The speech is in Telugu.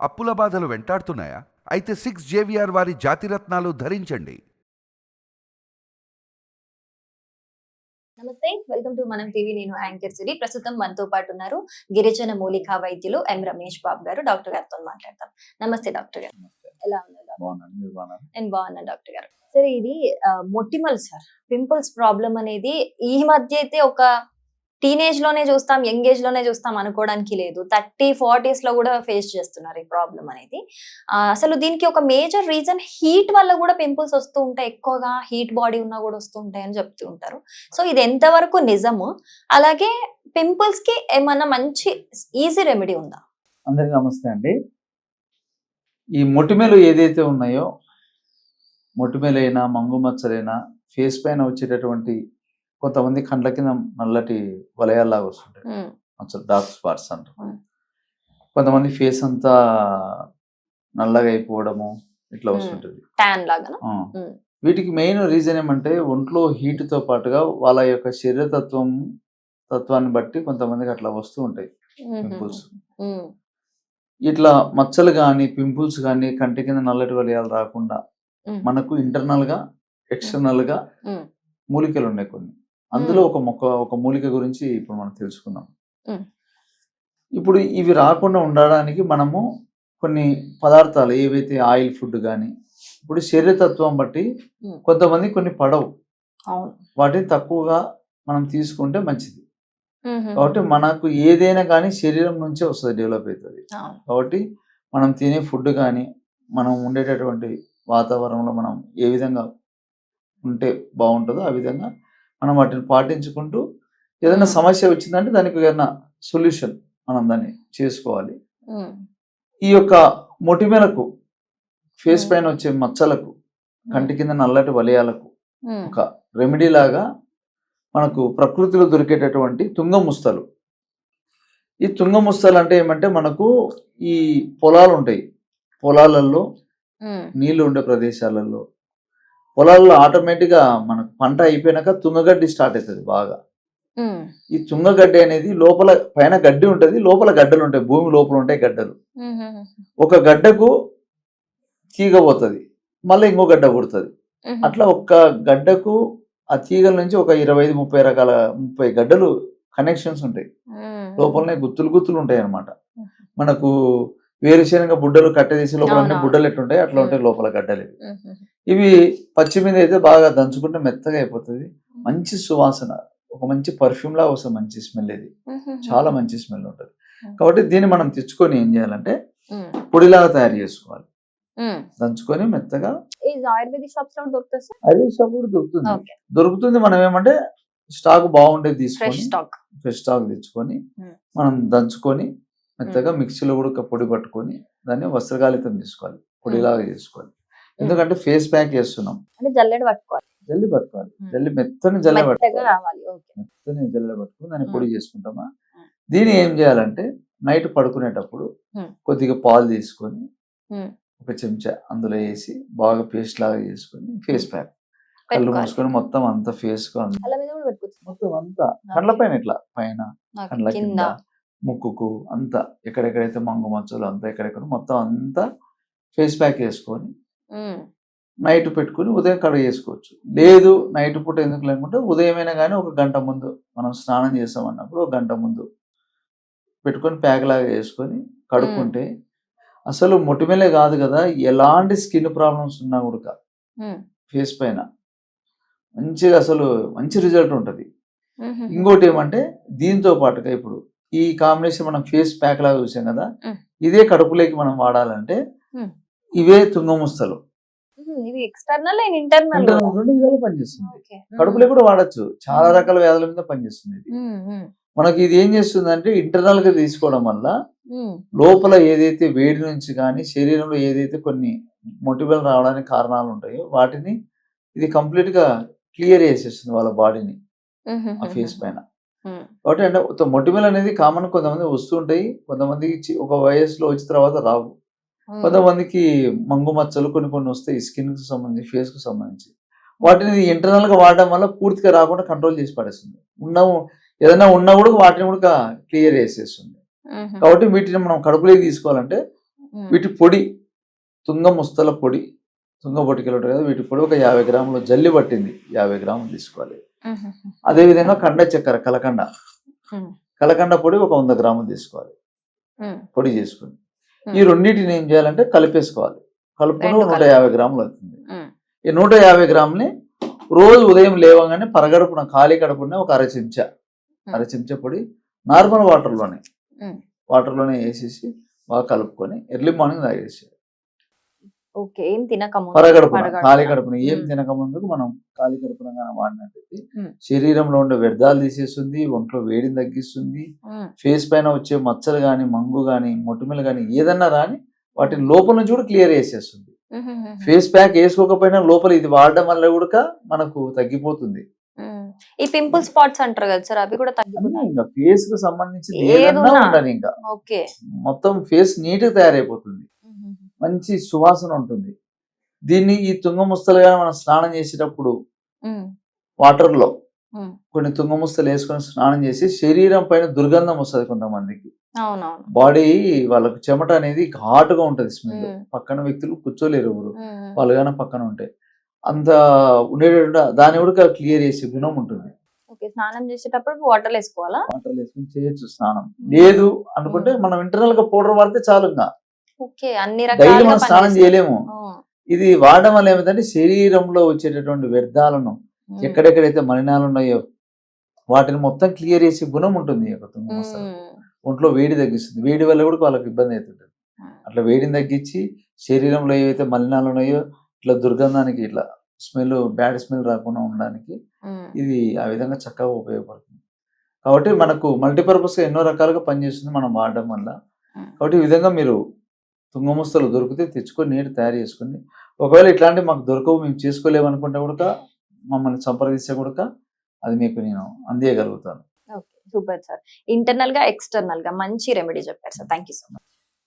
అప్పుల బాధలు వెంటాడుతున్నాయా? అయితే 6JVR వారి జాతిరత్నాలు ధరించండి. నమస్తే, వెల్కమ్ టు మనం టీవీ. నేను యాంకర్ సిరి. ప్రస్తుతం మనతో పాటు ఉన్నారు గిరిజన మూలికా వైద్యులు ఎం రమేష్ బాబు గారు. డాక్టర్ గారితో మాట్లాడతాం. నమస్తే డాక్టర్ గారు, ఎలా ఉన్నారు? నేను బాగున్నా డాక్టర్ గారు. సరే, ఇది మొటిమల్ సార్, పింపుల్స్ ప్రాబ్లం అనేది ఈ మధ్య అయితే ఒక టీనేజ్ లోనే చూస్తాం, యంగ్ ఏజ్ లోనే చూస్తాం అనుకోవడానికి లేదు. 30-40s లో కూడా ఫేస్ చేస్తున్నారు ఈ ప్రాబ్లం అనేది. అసలు దీనికి ఒక మేజర్ రీజన్ హీట్ వల్ల కూడా పింపుల్స్ వస్తూ ఉంటాయి, ఎక్కువగా హీట్ బాడీ ఉన్నా కూడా వస్తూ ఉంటాయి అని చెప్తూ ఉంటారు. సో ఇది ఎంతవరకు నిజము? అలాగే పింపుల్స్ కి ఏమన్నా మంచి ఈజీ రెమెడీ ఉందా? అందరికీ నమస్తే అండి. ఈ మొటిమలు ఏదైతే ఉన్నాయో, మొటిమలైనా మంగుమచ్చలైనా ఫేస్ పైన వచ్చేటటువంటి కొంతమంది కండ్ల కింద నల్లటి వలయాల్లాగా వస్తుంటాయి, మచ్చలు, డార్క్ స్పాట్స్ అంటారు. కొంతమంది ఫేస్ అంతా నల్లగా అయిపోవడము ఇట్లా వస్తుంటది, ట్యాన్ లాగా. వీటికి మెయిన్ రీజన్ ఏమంటే ఒంట్లో హీట్ తో పాటుగా వాళ్ళ యొక్క తత్వాన్ని బట్టి కొంతమందికి అట్లా వస్తూ ఉంటాయి పింపుల్స్. ఇట్లా మచ్చలు కానీ పింపుల్స్ కానీ కంటి కింద నల్లటి వలయాలు రాకుండా మనకు ఇంటర్నల్ గా ఎక్స్టర్నల్ గా మూలికలు ఉన్నాయి కొన్ని. అందులో ఒక మూలిక గురించి ఇప్పుడు మనం తెలుసుకుందాం. ఇప్పుడు ఇవి రాకుండా ఉండడానికి మనము కొన్ని పదార్థాలు, ఏవైతే ఆయిల్ ఫుడ్ కానీ, ఇప్పుడు శరీరతత్వం బట్టి కొంతమంది కొన్ని పడవు, వాటిని తక్కువగా మనం తీసుకుంటే మంచిది. కాబట్టి మనకు ఏదైనా కానీ శరీరం నుంచే వస్తుంది, డెవలప్ అవుతుంది. కాబట్టి మనం తినే ఫుడ్ కానీ, మనం ఉండేటటువంటి వాతావరణంలో మనం ఏ విధంగా ఉంటే బాగుంటుందో ఆ విధంగా మనం వాటిని పాటించుకుంటూ ఏదైనా సమస్య వచ్చిందంటే దానికి ఏదైనా సొల్యూషన్ మనం దాన్ని చేసుకోవాలి. ఈ యొక్క మొటిమలకు, ఫేస్ పైన వచ్చే మచ్చలకు, కంటి కింద నల్లటి వలయాలకు ఒక రెమెడీ లాగా మనకు ప్రకృతిలో దొరికేటటువంటి తుంగముస్తలు. ఈ తుంగముస్తలు అంటే ఏమంటే, మనకు ఈ పొలాలు ఉంటాయి, పొలాలలో నీళ్లు ఉండే ప్రదేశాలలో, పొలాల్లో ఆటోమేటిక్గా మనకు పంట అయిపోయినాక తుంగగడ్డి స్టార్ట్ అవుతుంది బాగా. ఈ తుంగగడ్డి అనేది లోపల, పైన గడ్డి ఉంటుంది, లోపల గడ్డలు ఉంటాయి, భూమి లోపల ఉంటాయి గడ్డలు. ఒక గడ్డకు తీగ పోతుంది, మళ్ళీ ఇంకో గడ్డ పుడుతుంది. అట్లా ఒక్క గడ్డకు ఆ తీగల నుంచి ఒక 25-30 రకాల 30 గడ్డలు కనెక్షన్స్ ఉంటాయి, లోపలనే గుత్తులు ఉంటాయి అన్నమాట. మనకు వేరుశనగ బుడ్డలు కట్టేసి లోపల బుడ్డలు ఎట్లుంటాయి అట్లా ఉంటాయి లోపల గడ్డలు. ఇవి పచ్చి మీద అయితే బాగా దంచుకుంటే మెత్తగా అయిపోతుంది, మంచి సువాసన, ఒక మంచి పర్ఫ్యూమ్ లాగా వస్తుంది, మంచి స్మెల్. ఇది చాలా మంచి స్మెల్ ఉంటుంది. కాబట్టి దీన్ని మనం తెచ్చుకొని ఏం చేయాలంటే పొడిలాగా తయారు చేసుకోవాలి, దంచుకొని మెత్తగా. ఆయుర్వేదిక్ షాప్స్ లో దొరుకుతుంది. మనం ఏమంటే స్టాక్ బాగుండేది తీసుకొని, ఫ్రెష్ స్టాక్ తెచ్చుకొని మనం దంచుకొని మెత్తగా మిక్సీలో కూడా పొడి పట్టుకొని దాన్ని వస్త్రగాలితం తీసుకోవాలి, పొడిలాగా చేసుకోవాలి. ఎందుకంటే ఫేస్ ప్యాక్ చేస్తున్నాం, జల్లి పట్టుకోవాలి, మెత్తని జల్లెడ పట్టుకొని దాన్ని పొడి చేసుకుంటామా. దీన్ని ఏం చేయాలంటే నైట్ పడుకునేటప్పుడు కొద్దిగా పాలు తీసుకొని ఒక చెంచా అందులో వేసి బాగా పేస్ట్ లాగా చేసుకొని ఫేస్ ప్యాక్ కళ్ళు మూసుకొని మొత్తం అంతా ఫేస్ కు మొత్తం అంతా కళ్ళ పైన, ఇట్లా పైన కళ్ళ కింద, ముక్కుకు అంతా, ఎక్కడెక్కడైతే మంగు మచ్చలు అంతా ఎక్కడెక్కడ మొత్తం అంతా ఫేస్ ప్యాక్ వేసుకొని నైట్ పెట్టుకుని ఉదయం కడుగు చేసుకోవచ్చు. లేదు నైట్ పూట ఎందుకు లేకుంటే ఉదయమైనా కానీ ఒక గంట ముందు మనం స్నానం చేస్తామన్నప్పుడు ఒక గంట ముందు పెట్టుకొని ప్యాక్ లాగా వేసుకొని కడుక్కుంటే అసలు మొటిమలే కాదు కదా, ఎలాంటి స్కిన్ ప్రాబ్లమ్స్ ఉన్నా కూడా ఫేస్ పైన మంచిగా అసలు మంచి రిజల్ట్ ఉంటుంది. ఇంకోటి ఏమంటే దీంతో పాటుగా ఇప్పుడు ఈ కాంబినేషన్ మనం ఫేస్ ప్యాక్ లాగా చూసాం కదా, ఇదే కడుపులోకి మనం వాడాలంటే ఇవే తుంగముస్తలు. రెండు విధాలు పనిచేస్తుంది. కడుపులో కూడా వాడచ్చు, చాలా రకాల వ్యాధుల మీద పనిచేస్తుంది. మనకి ఇది ఏం చేస్తుంది అంటే ఇంటర్నల్ గా తీసుకోవడం వల్ల లోపల ఏదైతే వేడి నుంచి కానీ, శరీరంలో ఏదైతే కొన్ని మొటిమలు రావడానికి కారణాలు ఉంటాయో వాటిని ఇది కంప్లీట్ గా క్లియర్ చేసేస్తుంది వాళ్ళ బాడీని ఆ ఫేస్ పైన. కాబట్టి అంటే మొటిమలు అనేది కామన్, కొంతమంది వస్తుంటాయి, కొంతమందికి ఒక వయసులో వచ్చిన తర్వాత రావు, కొంతమందికి మంగు మచ్చలు కొన్ని వస్తాయి స్కిన్ కు సంబంధించి, ఫేస్ కు సంబంధించి. వాటిని ఇంటర్నల్ గా వాడడం వల్ల పూర్తిగా రాకుండా కంట్రోల్ చేసి పడేస్తుంది. ఏదైనా ఉన్నా కూడా వాటిని కూడా క్లియర్ చేసేస్తుంది. కాబట్టి వీటిని మనం కడుపులోకి తీసుకోవాలంటే వీటి పొడి తుంగ ముస్తల పొడి, తుంగ బొటికలు ఉంటాయి కదా, వీటి పొడి ఒక 50 గ్రాములు జల్లి పట్టింది 50 గ్రాములు తీసుకోవాలి. అదేవిధంగా కండ చక్కెర కలకండ పొడి ఒక 100 గ్రాములు తీసుకోవాలి పొడి చేసుకుని. ఈ రెండింటిని ఏం చేయాలంటే కలిపేసుకోవాలి. కలుపుకొని 150 గ్రాములు అవుతుంది. ఈ 150 గ్రాములని రోజు ఉదయం లేవగానే పరగడుపున ఖాళీ కడుపున ఒక అర చెంచా పొడి నార్మల్ వాటర్లోనే వేసేసి బాగా కలుపుకొని ఎర్లీ మార్నింగ్ తాగేసి పరగడుపున ఖాళీ కడుపున ఏం తినక ముందుకు మనం ఖాళీ కడుపున వాడినట్టయితే శరీరంలో ఉండే వ్యర్థాలు తీసేస్తుంది, ఒంట్లో వేడిని తగ్గిస్తుంది, ఫేస్ పైన వచ్చే మచ్చలు గాని, మంగు గాని, మొటిమలు గాని ఏదన్నా రాని వాటిని లోపల నుంచి కూడా క్లియర్ చేసేస్తుంది. ఫేస్ ప్యాక్ వేసుకోకపోయినా లోపల ఇది వాడడం వల్ల కూడా మనకు తగ్గిపోతుంది. ఈ పింపుల్ స్పాట్స్ అంటారు కదా సార్, అవి కూడా తగ్గిపోతాయి. ఇంకా ఫేస్ కు సంబంధించి ఏదన్నా ఉండాలి, ఇంకా మొత్తం ఫేస్ నీట్ గా తయారైపోతుంది, మంచి సువాసన ఉంటుంది. దీన్ని ఈ తుంగ ముస్తలుగా మనం స్నానం చేసేటప్పుడు వాటర్ లో కొన్ని తుంగ ముస్తలు వేసుకొని స్నానం చేసి శరీరం పైన దుర్గంధం వస్తుంది కొంతమందికి. బాడీ వాళ్ళకు చెమట అనేది ఘాట్ గా ఉంటది, స్మెల్. పక్కన వ్యక్తులు కూర్చోలేరు ఎవరు, వాళ్ళు కానీ పక్కన ఉంటే అంత ఉండేటట్టు దాన్ని కూడా క్లియర్ చేసే గుణం ఉంటుంది. స్నానం చేసేటప్పుడు వాటర్ వేసుకోవాలా? వాటర్ వేసుకుని చేయొచ్చు స్నానం. లేదు అనుకుంటే మనం ఇంటర్నల్ గా పౌడర్ వాడితే చాలు. ఇంకా డైలీ మనం స్నానం చేయలేము. ఇది వాడడం వల్ల ఏమిటంటే శరీరంలో వచ్చేటటువంటి వ్యర్థాలను, ఎక్కడెక్కడైతే మలినాలు ఉన్నాయో వాటిని మొత్తం క్లియర్ చేసే గుణం ఉంటుంది. ఒంట్లో వేడి తగ్గిస్తుంది. వేడి వల్ల కూడా వాళ్ళకి ఇబ్బంది అవుతుంటుంది. అట్లా వేడిని తగ్గించి శరీరంలో ఏవైతే మలినాలు ఉన్నాయో ఇట్లా దుర్గంధానికి, ఇట్లా స్మెల్, బ్యాడ్ స్మెల్ రాకుండా ఉండడానికి ఇది ఆ విధంగా చక్కగా ఉపయోగపడుతుంది. కాబట్టి మనకు మల్టీపర్పస్ గా ఎన్నో రకాలుగా పనిచేస్తుంది మనం వాడడం వల్ల. కాబట్టి ఈ విధంగా మీరు తుంగముస్తలు దొరికితే తెచ్చుకొని నీరు తయారు చేసుకుని, ఒకవేళ ఇట్లాంటి మాకు దొరకవు, మేము చేసుకోలేము అనుకుంటే కూడా మమ్మల్ని సంప్రదిస్తే కూడా అది మీకు నేను అందియగలుగుతాను. Super sir. ఇంటర్నల్ గా ఎక్స్టర్నల్ గా మంచి రెమెడీ చెప్పారు sir. Thank you so much.